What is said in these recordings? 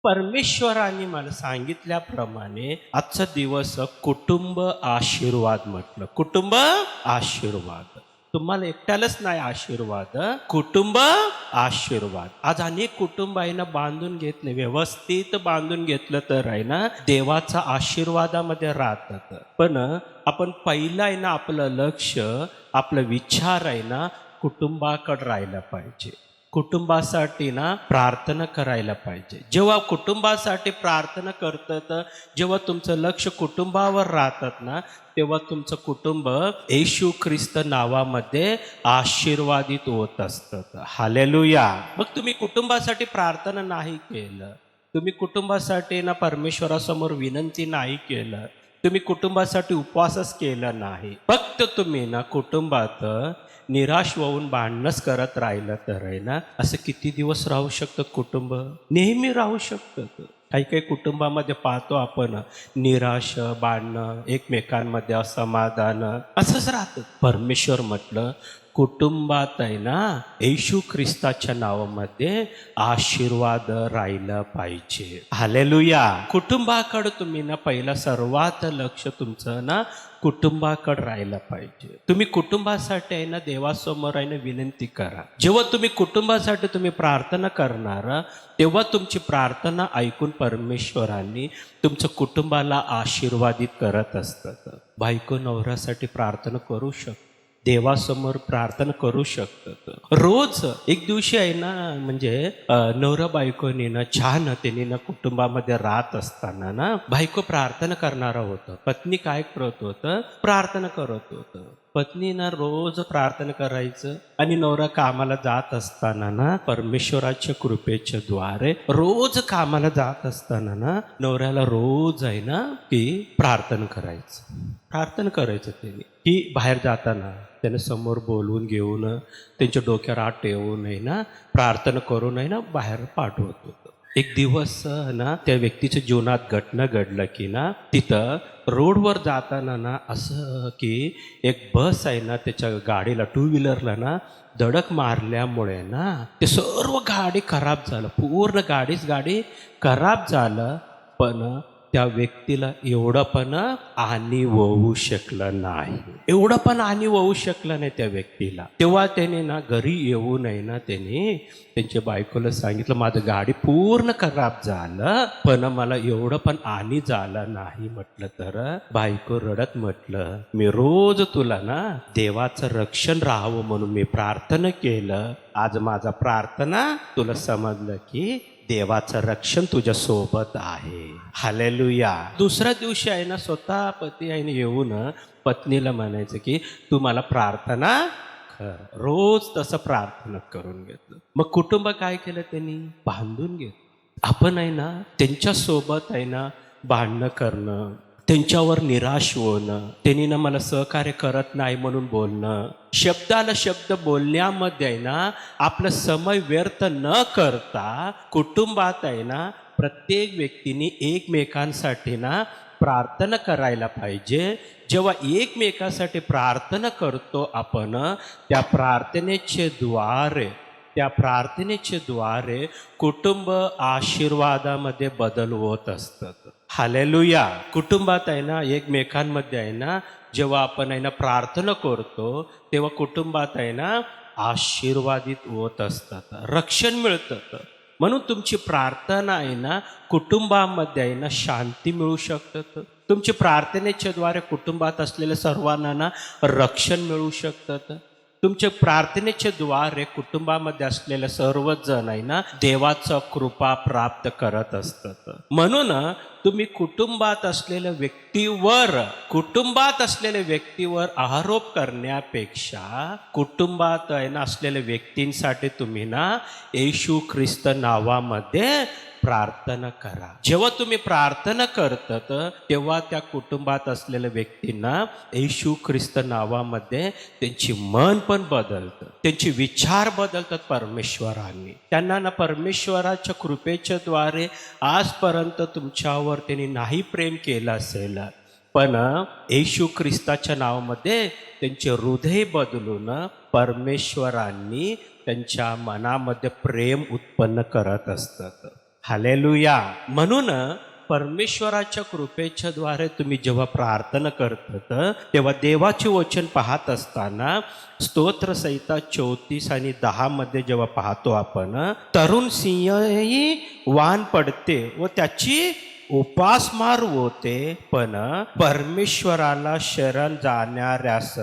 परमेश्वराने मला सांगितल्याप्रमाणे आजचा दिवस कुटुंब आशीर्वाद म्हटलं. कुटुंब आशीर्वाद. तुम्हाला एकट्यालाच नाही आशीर्वाद, कुटुंब आशीर्वाद. आज अनेक कुटुंब आहे ना बांधून घेत नाही, व्यवस्थित बांधून घेतलं तर आहे ना देवाचा आशीर्वादामध्ये राहतात. पण आपण पहिलं आहे ना आपलं लक्ष, आपलं विचार आहे ना कुटुंबाकडे राहायला पाहिजे. कुटुंबासाठी ना प्रार्थना करायला पाहिजे. जेव्हा कुटुंबासाठी प्रार्थना करतात, जेव्हा तुमचं लक्ष कुटुंबावर राहतात ना, तेव्हा तुमचं कुटुंब येशू ख्रिस्त नावामध्ये आशीर्वादित होत असतं. हालेलुया. मग तुम्ही कुटुंबासाठी प्रार्थना नाही केलं, तुम्ही कुटुंबासाठी ना परमेश्वरासमोर विनंती नाही केलं, तुम्ही कुटुंबासाठी उपवासच केला नाही, फक्त तुम्ही ना कुटुंबात निराश होऊन भांडणच करत राहिलं तर आहे ना असं किती दिवस राहू शकतं कुटुंब? नेहमी राहू शकतं. काही काही कुटुंबामध्ये पाहतो आपण निराश, भांडणं, एकमेकांमध्ये असमाधान असंच राहतं. परमेश्वर म्हटलं कुटुंबात आहे ना येशू ख्रिस्ताच्या नावामध्ये आशीर्वाद राहिलं पाहिजे. हालेलुया. कुटुंबाकडे तुम्ही ना पहिला सर्वात लक्ष तुमचं ना कुटुंबाकडे राहायला पाहिजे. तुम्ही कुटुंबासाठी आहे ना देवासमोर आहे ना विनंती करा. जेव्हा तुम्ही कुटुंबासाठी तुम्ही प्रार्थना करणार, तेव्हा तुमची प्रार्थना ऐकून परमेश्वरांनी तुमच्या कुटुंबाला आशीर्वादित करत असतात. बायको नवऱ्यासाठी प्रार्थना करू शकतो, देवासमोर प्रार्थना करू शकतात. रोज एक दिवशी आहे ना म्हणजे नवरा बायकोनी ना छान त्यांनी ना कुटुंबामध्ये राहत असताना ना बायको प्रार्थना करणारा होतं, पत्नी काय करत होतं? प्रार्थना करत होतं. पत्नी ना रोज प्रार्थना करायचं आणि नवरा कामाला जात असताना ना परमेश्वराच्या कृपेच्या द्वारे रोज कामाला जात असताना ना नवऱ्याला रोज आहे ना की प्रार्थना करायचं त्यांनी की बाहेर जाताना त्याने समोर बोलवून घेऊन त्यांच्या डोक्यावर हात ठेवून आहे ना प्रार्थना करून आहे ना बाहेर पाठवत होतं. एक दिवस ना त्या व्यक्तीच्या जीवनात घटना घडलं की ना तिथं रोडवर जाताना ना असं की एक बस आहे ना त्याच्या गाडीला, टू व्हीलरला ना धडक मारल्यामुळे ना ते सर्व गाडी खराब झालं, पूर्ण गाडी खराब झालं. पण त्या व्यक्तीला एवढं पण हानी होऊ शकलं नाही, त्या व्यक्तीला. तेव्हा त्याने ना घरी येऊ नये ना त्याने त्यांच्या बायकोला सांगितलं माझं गाडी पूर्ण खराब झालं पण मला एवढं पण हानी झालं नाही. म्हटलं तर बायको रडत म्हटलं मी रोज तुला ना देवाचं रक्षण राहावं म्हणून मी प्रार्थना केलं. आज माझा प्रार्थना तुला समजलं की देवाचं रक्षण तुझ्या सोबत आहे. हालेलुया. दुसऱ्या दिवशी आहे ना स्वतः पती आहे ना येऊन पत्नीला म्हणायचं की तू मला प्रार्थना कर. रोज तसं प्रार्थना करून घेतलं. मग कुटुंब काय केलं? त्यांनी बांधून घेतलं. आपण आहे ना त्यांच्यासोबत आहे ना भांडणं करणं, त्यांच्यावर निराश होणं, त्यांनी ना मला सहकार्य करत नाही म्हणून बोलणं, शब्दाला शब्द बोलण्यामध्ये आहे ना आपला समय व्यर्थ न करता कुटुंबात आहे ना प्रत्येक व्यक्तीने एकमेकांसाठी ना प्रार्थना करायला पाहिजे. जेव्हा एकमेकांसाठी प्रार्थना करतो आपण त्या प्रार्थनेचे द्वारे कुटुंब आशीर्वादामध्ये बदल होत असतात. हालेलुया. कुटुंबात आहे ना एकमेकांमध्ये आहे ना जेव्हा आपण आहे ना प्रार्थना करतो तेव्हा कुटुंबात आहे ना आशीर्वादित होत असतात, रक्षण मिळतं. म्हणून तुमची प्रार्थना आहे ना कुटुंबामध्ये आहे ना शांती मिळू शकतं. तुमची प्रार्थनेच्या द्वारे कुटुंबात असलेल्या सर्वांना ना रक्षण मिळू शकतं. तुमच्या प्रार्थनेच्या द्वारे कुटुंबामध्ये असलेल्या सर्वच जण आहे ना देवाचा कृपा प्राप्त करत असतात. म्हणून तुम्ही कुटुंबात असलेल्या व्यक्तीवर आरोप करण्यापेक्षा कुटुंबात आहे ना असलेल्या व्यक्तींसाठी तुम्ही ना येशू ख्रिस्त नावामध्ये प्रार्थना करा. जेव्हा तुम्ही प्रार्थना करतात तेव्हा त्या कुटुंबात असलेल्या व्यक्तींना येशू ख्रिस्त नावामध्ये त्यांची मन पण बदलतं, त्यांचे विचार बदलतात परमेश्वरांनी. त्यांना ना परमेश्वराच्या कृपेच्या द्वारे आजपर्यंत तुमच्यावर त्यांनी नाही प्रेम केलं असेल पण येशू ख्रिस्ताच्या नावामध्ये त्यांचे हृदय बदलून परमेश्वरांनी त्यांच्या मनामध्ये प्रेम उत्पन्न करत असतात. हालेलुया. म्हणून परमेश्वराच्या कृपेच्या द्वारे तुम्ही जेव्हा प्रार्थना करतात तेव्हा देवाचे वचन पाहत असताना स्तोत्र संहिता 34 आणि 10 मध्ये जेव्हा पाहतो आपण, तरुण सिंहही वान पडते व त्याची उपासमार होते, पण परमेश्वराला शरण जाणाऱ्यास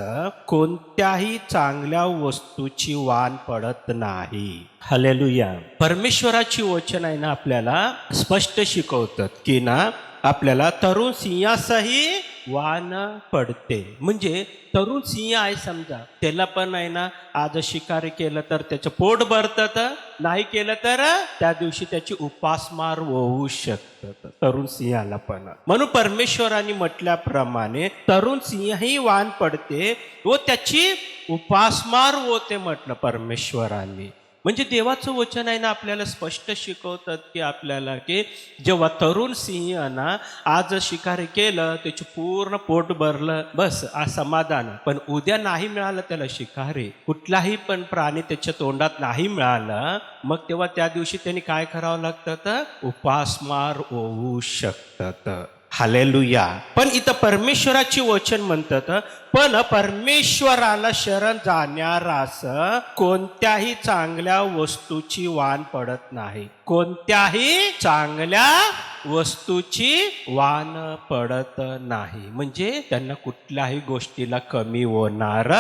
कोणत्याही चांगल्या वस्तूची वान पडत नाही. हालेलुया. परमेश्वराची वचन आहे ना आपल्याला स्पष्ट शिकवतात की ना आपल्याला तरुण सिंहासही वान पडते. म्हणजे तरुण सिंह आहे समजा, त्याला पण आहे ना आज शिकारी केलं तर त्याचं पोट भरतं, नाही केलं तर त्या दिवशी त्याची उपासमार होऊ शकतं तरुण सिंहाला पण. म्हणून परमेश्वराने म्हटल्याप्रमाणे तरुण सिंहही वान पडते व त्याची उपासमार होते म्हटलं परमेश्वराने. म्हणजे देवाचं वचन आहे ना आपल्याला स्पष्ट शिकवतात की आपल्याला की जेव्हा तरुण सिंह ना आज शिकारी केलं, त्याचं पूर्ण पोट भरलं, बस आज समाधान. पण उद्या नाही मिळालं त्याला शिकारी, कुठलाही पण प्राणी त्याच्या तोंडात नाही मिळालं, मग तेव्हा त्या दिवशी त्यांनी काय करावं लागतं तर उपासमार होऊ शकतात. हालेलुया. पण इथं परमेश्वराची वचन म्हणतात, पण परमेश्वराला शरण जाणारास कोणत्याही चांगल्या वस्तूची वान पडत नाही. कोणत्याही चांगल्या वस्तूची वान पडत नाही. म्हणजे त्यांना कुठल्याही गोष्टीला कमी होणार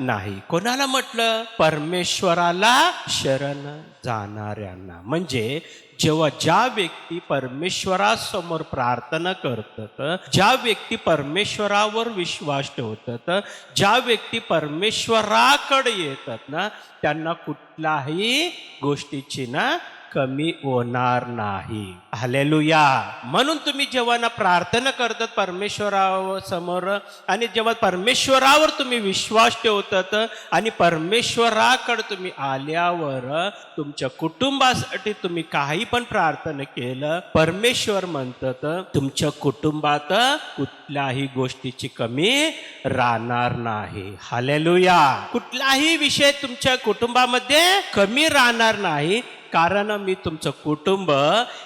नाही. कोणाला म्हटलं? परमेश्वराला शरण जाणाऱ्यांना. म्हणजे जेव्हा ज्या व्यक्ती परमेश्वरासमोर प्रार्थना करतात, ज्या व्यक्ती परमेश्वरावर विश्वास ठेवतात, ज्या व्यक्ती परमेश्वराकडे येतात ना, त्यांना कुठल्याही गोष्टीची ना कमी होणार नाही. हालेलुया. म्हणून तुम्ही जेव्हा ना प्रार्थना करतात परमेश्वरासमोर आणि जेव्हा परमेश्वरावर तुम्ही विश्वास ठेवतात आणि परमेश्वराकडे तुम्ही आल्यावर तुमच्या कुटुंबासाठी तुम्ही काही पण प्रार्थना केलं, परमेश्वर म्हणतात तुमच्या कुटुंबात कुठल्याही गोष्टीची कमी राहणार नाही. हालेलुया. कुठलाही विषय तुमच्या कुटुंबामध्ये कमी राहणार नाही, कारण मी तुमचं कुटुंब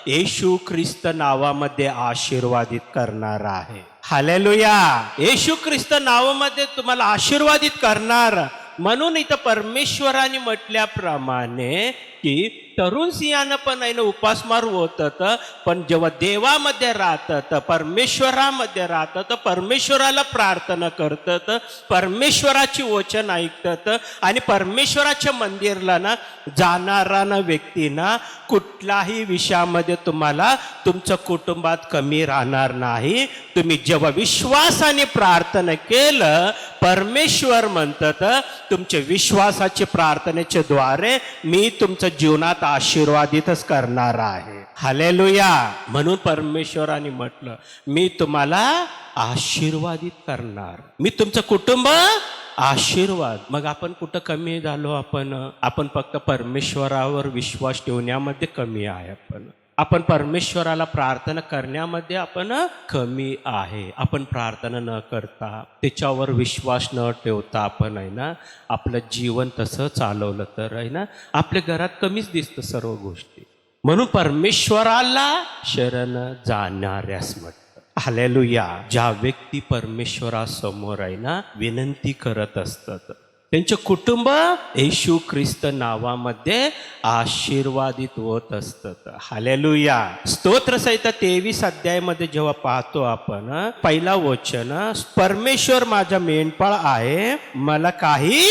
येशू ख्रिस्त नावामध्ये आशीर्वादित करणार आहे. हालेलुया. येशू ख्रिस्त नावामध्ये तुम्हाला आशीर्वादित करणार. म्हणून इथं परमेश्वराने म्हटल्याप्रमाणे की तरुण सिंहानं पण आहे ना उपासमार होतात, पण जेव्हा देवामध्ये राहतात, परमेश्वरामध्ये राहतात, परमेश्वराला प्रार्थना करतात, परमेश्वराची वचन ऐकतात आणि परमेश्वराच्या मंदिराला ना जाणारा ना व्यक्तींना कुठल्याही विषयामध्ये तुम्हाला तुमच्या कुटुंबात कमी राहणार नाही. तुम्ही जेव्हा विश्वासाने प्रार्थना केलं, परमेश्वर म्हणतात तुमच्या विश्वासाच्या प्रार्थनेच्या द्वारे मी तुमच्या जीवनात आशीर्वादितच करणार आहे. हालेलुया. म्हणून परमेश्वराने म्हटलं मी तुम्हाला आशीर्वादित करणार, मी तुमचं कुटुंब आशीर्वाद. मग आपण कुठं कमी झालो? आपण फक्त परमेश्वरावर विश्वास ठेवण्यामध्ये कमी आहे. आपण परमेश्वराला प्रार्थना करण्यामध्ये आपण कमी आहे. आपण प्रार्थना न करता, त्याच्यावर विश्वास न ठेवता आपण आहे ना आपलं जीवन तसं चालवलं तर आहे ना आपल्या घरात कमीच दिसतं सर्व गोष्टी. म्हणून परमेश्वराला शरण जाणाऱ्यास म्हटलं. हालेलुया. ज्या व्यक्ती परमेश्वरासमोर आहे ना विनंती करत असतात, त्यांचे कुटुंब येशू ख्रिस्त नावामध्ये आशीर्वादित होत असतात. हालेलुया. स्तोत्र संहिता 23 अध्यायामध्ये जेव्हा पाहतो आपण, पहिला वचन, परमेश्वर माझा मेंढपाळ आहे, मला काही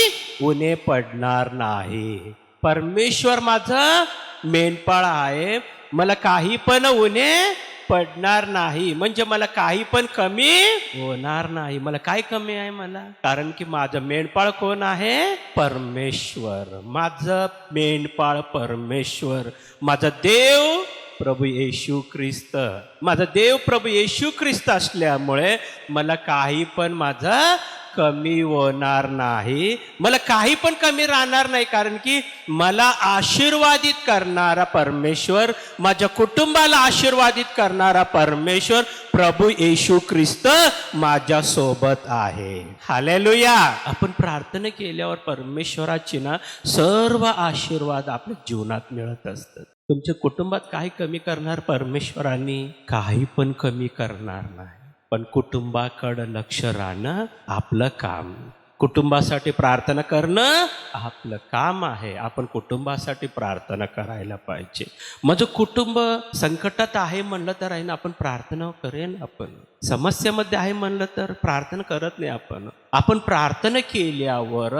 उणे पडणार नाही. परमेश्वर माझा मेंढपाळ आहे, मला काही पण उणे पडणार नाही. म्हणजे मला काही पण कमी होणार नाही. मला काय कमी आहे? मला, कारण की माझं मेंढपाळ कोण आहे? परमेश्वर. माझं मेंढपाळ परमेश्वर, माझा देव प्रभू येशू ख्रिस्त. माझा देव प्रभू येशू ख्रिस्त असल्यामुळे मला काही पण माझं कमी होणार नाही, मला काही पण कमी राहणार नाही, कारण की मला आशीर्वादित करणारा परमेश्वर, माझ्या कुटुंबाला आशीर्वादित करणारा परमेश्वर प्रभू येशू ख्रिस्त माझ्या सोबत आहे. हालेलुया. आपण प्रार्थना केल्यावर परमेश्वराची ना सर्व आशीर्वाद आपल्या जीवनात मिळत असतात. तुमच्या कुटुंबात काही कमी करणार परमेश्वरांनी? काही पण कमी करणार नाही. पण कुटुंबाकडं लक्ष राहणं आपलं काम. कुटुंबासाठी प्रार्थना करणं आपलं काम आहे. आपण कुटुंबासाठी प्रार्थना करायला पाहिजे. माझं कुटुंब संकटात आहे म्हणलं तर आहे ना, आपण प्रार्थना करेन. आपण समस्येमध्ये आहे म्हणलं तर प्रार्थना करत नाही. आपण प्रार्थना केल्यावर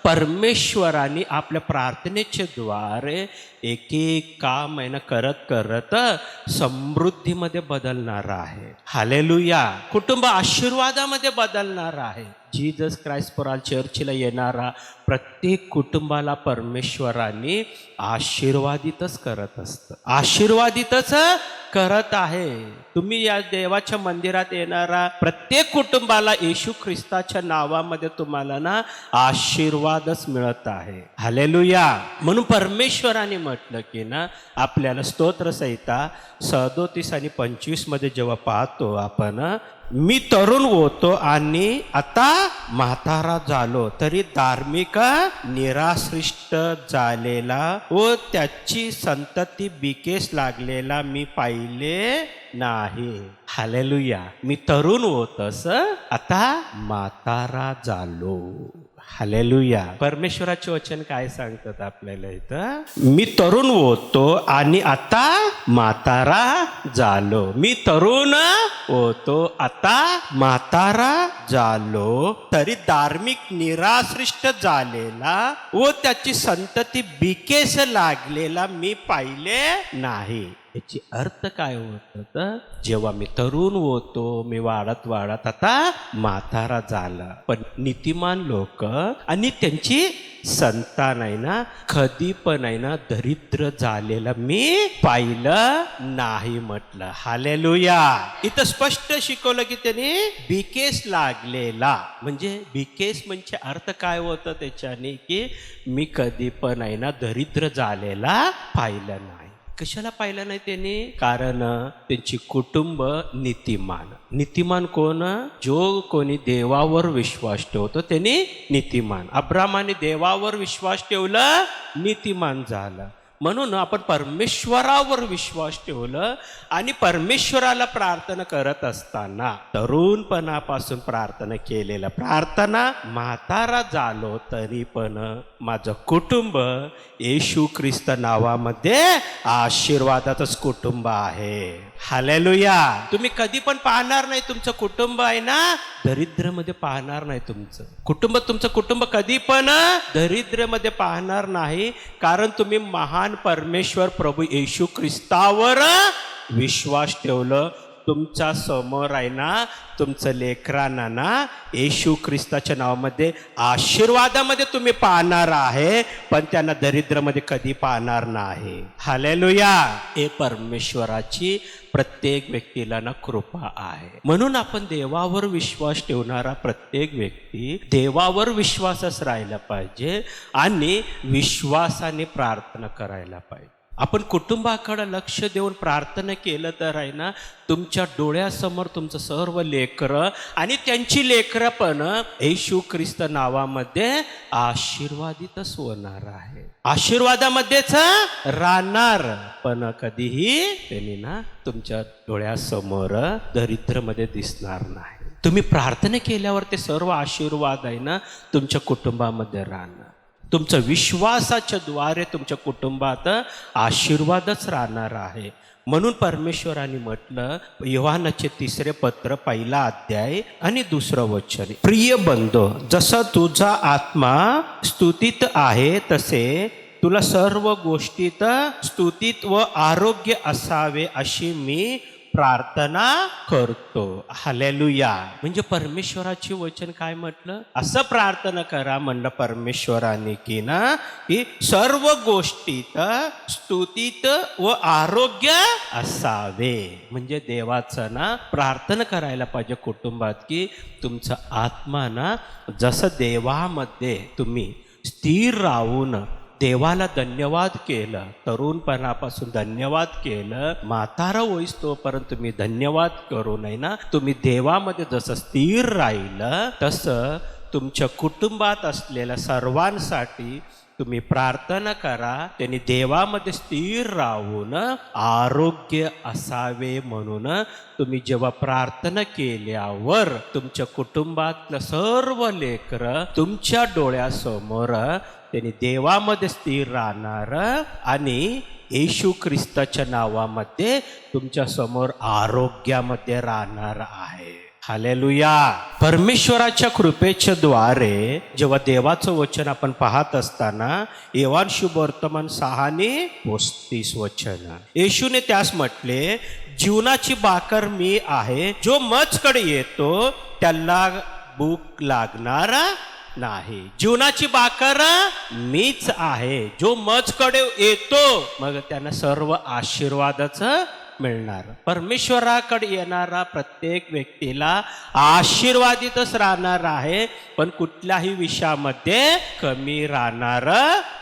परमेश्वराने आपल्या प्रार्थनेच्या द्वारे एक एक काम आहे ना करत करत समृद्धीमध्ये बदलणार आहे. हालेलुया. कुटुंब आशीर्वादामध्ये बदलणार आहे. जीसस क्राइस्ट फॉर ऑल चर्चला येणारा प्रत्येक कुटुंबाला परमेश्वराने आशीर्वादितच करत असतं, आशीर्वादितच करत आहे. तुम्ही या देवाच्या मंदिरात येणारा प्रत्येक कुटुंबाला येशू ख्रिस्ताच्या नावामध्ये तुम्हाला ना आशीर्वादच मिळत आहे. हालेलुया. म्हणून परमेश्वराने म्हटलं की ना आपल्याला स्तोत्रसंहिता 37 आणि 25 मध्ये जेव्हा पाहतो आपण, मी तरुण होतो आणि आता म्हातारा झालो, तरी धार्मिक निराश्रिष्ट झालेला व त्याची संतती बिकेस लागलेला मी पाहिले नाही. हालेलुया. मी तरुण होतस, आता म्हातारा झालो. हालेलुया. परमेश्वराचे वचन काय सांगतात आपल्याला इथं? मी तरुण होतो आणि आता म्हातारा झालो. मी तरुण होतो, आता म्हातारा झालो, तरी धार्मिक निराश्रिष्ट झालेला व त्याची संतती बिकेस लागलेला मी पाहिले नाही. याची अर्थ काय होतं? तर जेव्हा मी तरुण होतो, मी वाढत वाढत आता म्हातारा झाला, पण नीतिमान लोक आणि त्यांची संतान आहे ना कधी पण आहे ना दरिद्र झालेला मी पाहिलं नाही म्हटलं. हालेलुया. इथं स्पष्ट शिकवलं की त्यांनी बिकेस लागलेला, म्हणजे बिकेस म्हणजे अर्थ काय होतं त्याच्याने, की मी कधी पण आहे ना दरिद्र झालेला पाहिलं नाही. कशाला पाहिलं नाही त्यांनी? कारण त्यांची कुटुंब नीतिमान. नीतिमान कोण? जो कोणी देवावर विश्वास ठेवतो त्यांनी नीतिमान. अब्रामाने देवावर विश्वास ठेवला, नीतिमान झाला. म्हणून आपण परमेश्वरावर विश्वास ठेवलं आणि परमेश्वराला प्रार्थना करत असताना तरुणपणापासून प्रार्थना केलेलं, प्रार्थना म्हातारा झालो तरी पण माझं कुटुंब येशू ख्रिस्त नावामध्ये आशीर्वादाचंच कुटुंब आहे. हालेलुया. तुम्ही कधी पण पाहणार नाही तुमचं कुटुंब आहे ना दरिद्रमध्ये पाहणार नाही. तुमचं कुटुंब कधी पण दरिद्रमध्ये पाहणार नाही, कारण तुम्ही महान परमेश्वर प्रभू येशू ख्रिस्तावर विश्वास ठेवलं. तुमच्या समोर आहे ना तुमचं लेकरांना ना येशू ख्रिस्ताच्या नावामध्ये आशीर्वादामध्ये तुम्ही पाहणार आहे, पण त्यांना दरिद्रमध्ये कधी पाहणार नाही. हालेलुया. हे परमेश्वराची प्रत्येक व्यक्तीला ना कृपा आहे. म्हणून आपण देवावर विश्वास ठेवणारा प्रत्येक व्यक्ती देवावर विश्वासच राहायला पाहिजे आणि विश्वासाने प्रार्थना करायला पाहिजे. आपण कुटुंबाकडे लक्ष देऊन प्रार्थना केलं तर आहे ना तुमच्या डोळ्यासमोर तुमचं सर्व लेकरं आणि त्यांची लेकरं पण येशू ख्रिस्त नावामध्ये आशीर्वादितच होणार आहे, आशीर्वादामध्येच राहणार. पण कधीही त्यांनी ना तुमच्या डोळ्यासमोर दरिद्रमध्ये दिसणार नाही. तुम्ही प्रार्थना केल्यावर ते सर्व आशीर्वाद आहे ना तुमच्या कुटुंबामध्ये राहणार. तुमच्या विश्वासाच्या द्वारे तुमच्या कुटुंबात आशीर्वादच राहणार आहे. म्हणून परमेश्वराने म्हटलं, योहानाचे 3 पत्र 1 अध्याय आणि 2 वचन, प्रिय बंधू, जसा तुझा आत्मा स्तुतीत आहे तसे तुला सर्व गोष्टीत स्तुतीत व आरोग्य असावे अशी मी प्रार्थना करतो. हालेलुया. म्हणजे परमेश्वराची वचन काय म्हटलं, असं प्रार्थना करा म्हणलं परमेश्वराने की ना, की सर्व गोष्टीत स्तुतीत व आरोग्य असावे. म्हणजे देवाचं ना प्रार्थना करायला पाहिजे कुटुंबात, की तुमचा आत्मा ना जसं देवामध्ये तुम्ही स्थिर राहून देवाला धन्यवाद केलं, तरुणपणापासून धन्यवाद केलं, म्हातारा होईस तोपर्यंत तुम्ही धन्यवाद करू नये ना, तुम्ही देवामध्ये जसं स्थिर राहिलं तसं तुमच्या कुटुंबात असलेल्या सर्वांसाठी तुम्ही प्रार्थना करा, त्यांनी देवामध्ये स्थिर राहून आरोग्य असावे. म्हणून तुम्ही जेव्हा प्रार्थना केल्यावर तुमच्या कुटुंबातलं सर्व लेकरं तुमच्या डोळ्यासमोर त्यांनी देवामध्ये स्थिर राहणार आणि येशू ख्रिस्ताच्या नावामध्ये तुमच्या समोर आरोग्यामध्ये राहणार आहे. हालेलुया. परमेश्वराच्या कृपेच्या द्वारे जेव्हा देवाचं वचन आपण पाहत असताना योहान शुभवर्तमान 6:35 वचन, येशूने त्यास म्हटले, जीवनाची भाकर मी आहे, जो मजकडे येतो त्याला भूक लागणार नाही. जीवनाची भाकर मीच आहे, जो मजकडे येतो मग त्यांना सर्व आशीर्वादच मिळणार. परमेश्वराकडे येणारा प्रत्येक व्यक्तीला आशीर्वादितच राहणार आहे, पण कुठल्याही विषयामध्ये कमी राहणार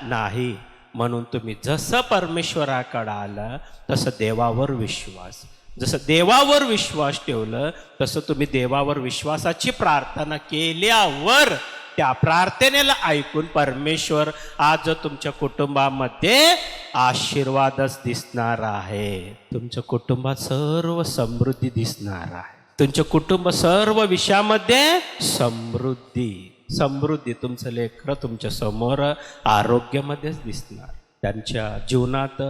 नाही. म्हणून तुम्ही जसं परमेश्वराकडे आलं तसं देवावर विश्वास, जसं देवावर विश्वास ठेवलं तसं तुम्ही देवावर विश्वासाची प्रार्थना केल्यावर त्या प्रार्थनेला ऐकून परमेश्वर आज तुमच्या कुटुंबामध्ये आशीर्वादच दिसणार आहे. तुमच्या कुटुंबात सर्व समृद्धी दिसणार आहे. तुमचं कुटुंब सर्व विषयामध्ये समृद्धी तुमचं लेकरं तुमच्या समोर आरोग्यामध्येच दिसणार. त्यांच्या जीवनात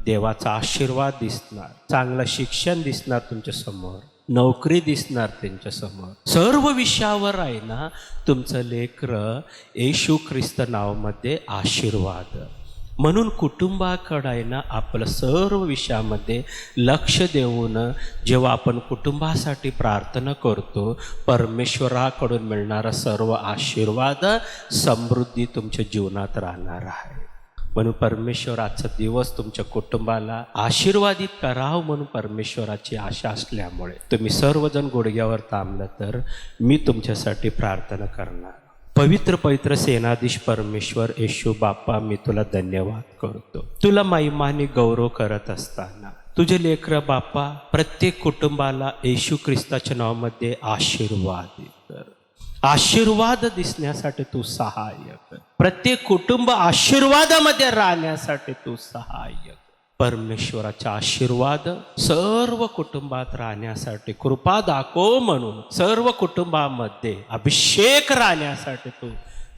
देवाचा आशीर्वाद दिसणार, चांगलं शिक्षण दिसणार तुमच्या समोर, नोकरी दिसणार त्यांच्या समोर. सर्व विषयावर आहे ना तुमचं लेकरं येशू ख्रिस्त नावामध्ये आशीर्वाद. म्हणून कुटुंबाकडे आहे ना आपलं सर्व विषयामध्ये लक्ष देऊन जेव्हा आपण कुटुंबासाठी प्रार्थना करतो, परमेश्वराकडून मिळणारा सर्व आशीर्वाद समृद्धी तुमच्या जीवनात राहणार आहे. म्हणून परमेश्वर आजचा दिवस तुमच्या कुटुंबाला आशीर्वादित करावं म्हणून परमेश्वराची आशा असल्यामुळे तुम्ही सर्वजण गुडघ्यावर थांबलं तर मी तुमच्यासाठी प्रार्थना करणार. पवित्र सेनाधीश परमेश्वर येशू बाप्पा, मी तुला धन्यवाद करतो. तुला महिमाने गौरव करत असताना तुझे लेकरं बाप्पा प्रत्येक कुटुंबाला येशू ख्रिस्ताच्या नावामध्ये आशीर्वाद कर. आशीर्वाद दिसण्यासाठी तू सहाय्य कर. प्रत्येक कुटुंब आशीर्वादामध्ये राहण्यासाठी तू सहाय्य कर. परमेश्वराचा आशीर्वाद सर्व कुटुंबात राहण्यासाठी कृपा दाखव. म्हणून सर्व कुटुंबामध्ये अभिषेक राहण्यासाठी तू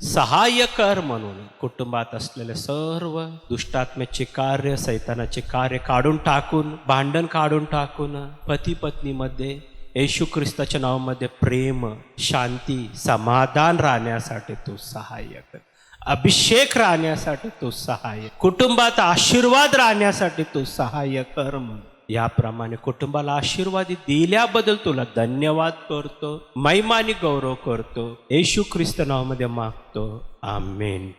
सहाय्य कर. म्हणून कुटुंबात असलेले सर्व दुष्टात्म्याचे कार्य, सैतानाचे कार्य काढून टाकून, भांडण काढून टाकून पती पत्नीमध्ये येशू ख्रिस्ताच्या नावामध्ये प्रेम, शांती, समाधान राहण्यासाठी तू सहाय्य कर. अभिषेक राहण्यासाठी तू सहाय्य, कुटुंबात आशीर्वाद राहण्यासाठी तू सहाय्य कर. म्हणून याप्रमाणे कुटुंबाला आशीर्वाद दिल्याबद्दल तुला धन्यवाद करतो, महिमाने गौरव करतो. येशू ख्रिस्त नावामध्ये मागतो. आमेन.